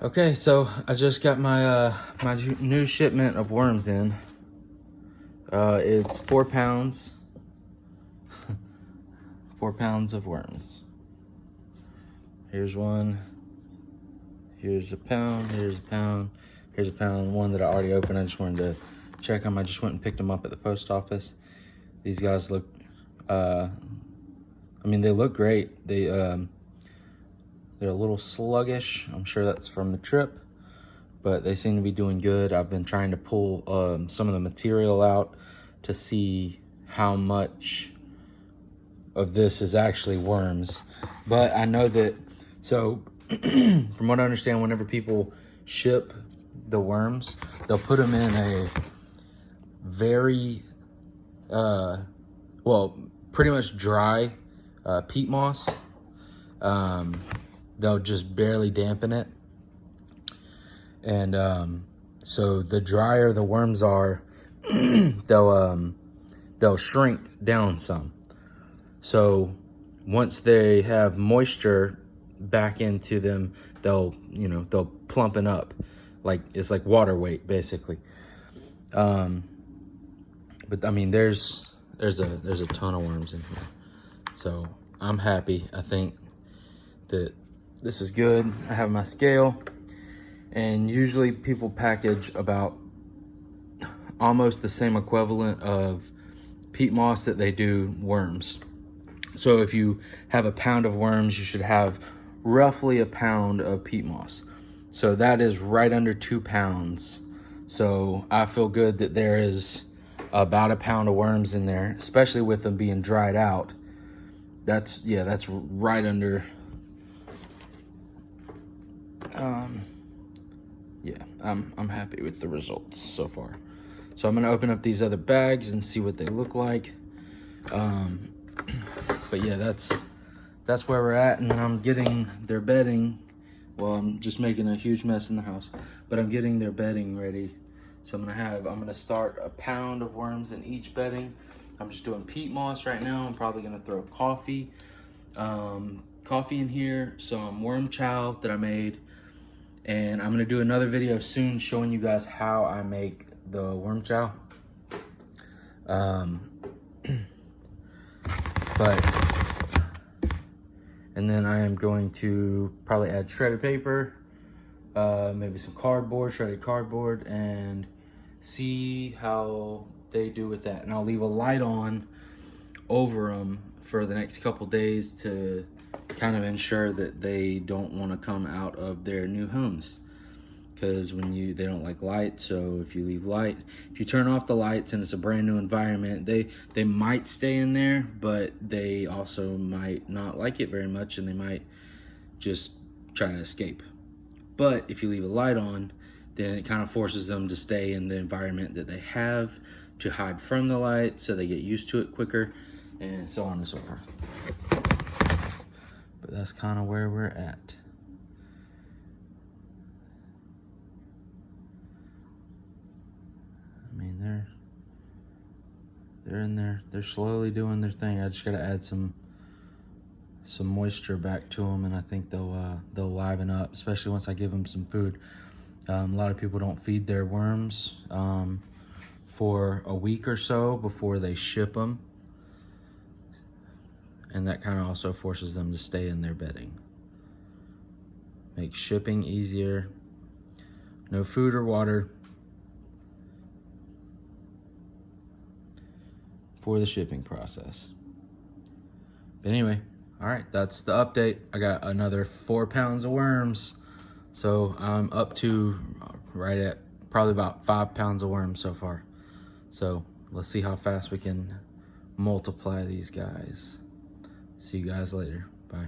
Okay, so I just got my my new shipment of worms in. It's 4 pounds. 4 pounds of worms. Here's one. Here's a pound. Here's a pound. Here's a pound. One that I already opened. I just wanted to check them. I just went and picked them up at the post office. These guys look, I mean, they look great. They're a little sluggish. I'm sure that's from the trip, but they seem to be doing good. I've been trying to pull some of the material out to see how much of this is actually worms. But I know that, so from what I understand, whenever people ship the worms, they'll put them in a very, well, pretty much dry peat moss. They'll just barely dampen it. And so the drier the worms are, they'll shrink down some. So once they have moisture back into them, they'll plumpen up. Like, it's like water weight, basically. But I mean, there's a ton of worms in here. So I'm happy. I think that this is good. I have my scale, and usually people package about almost the same equivalent of peat moss that they do worms. So if you have a pound of worms, you should have roughly a pound of peat moss. So that is right under 2 pounds. So I feel good that there is about a pound of worms in there, especially with them being dried out. That's right under. Yeah, I'm happy with the results so far. So I'm gonna open up these other bags and see what they look like. But yeah, that's where we're at. And then I'm getting their bedding. Well, I'm just making a huge mess in the house, but I'm getting their bedding ready. So I'm gonna start a pound of worms in each bedding. I'm just doing peat moss right now. I'm probably gonna throw coffee in here, some worm chow that I made, and I'm gonna do another video soon showing you guys how I make the worm chow. And then I am going to probably add shredded paper, maybe some cardboard, shredded cardboard, and see how they do with that. And I'll leave a light on over them for the next couple days to kind of ensure that they don't want to come out of their new homes, because they don't like light. So if you leave light, if you turn off the lights and it's a brand new environment, they might stay in there, but they also might not like it very much, and they might just try to escape. But if you leave a light on, then it kind of forces them to stay in the environment that they have, to hide from the light, so they get used to it quicker, and so on and so forth. But that's kind of where we're at. I mean, they're in there. They're slowly doing their thing. I just gotta add some moisture back to them, and I think they'll liven up, especially once I give them some food. A lot of people don't feed their worms for a week or so before they ship them, and that kind of also forces them to stay in their bedding. Makes shipping easier. No food or water for the shipping process. But anyway, all right, that's the update. I got another 4 pounds of worms. So I'm up to right at probably about 5 pounds of worms so far. So let's see how fast we can multiply these guys. See you guys later. Bye.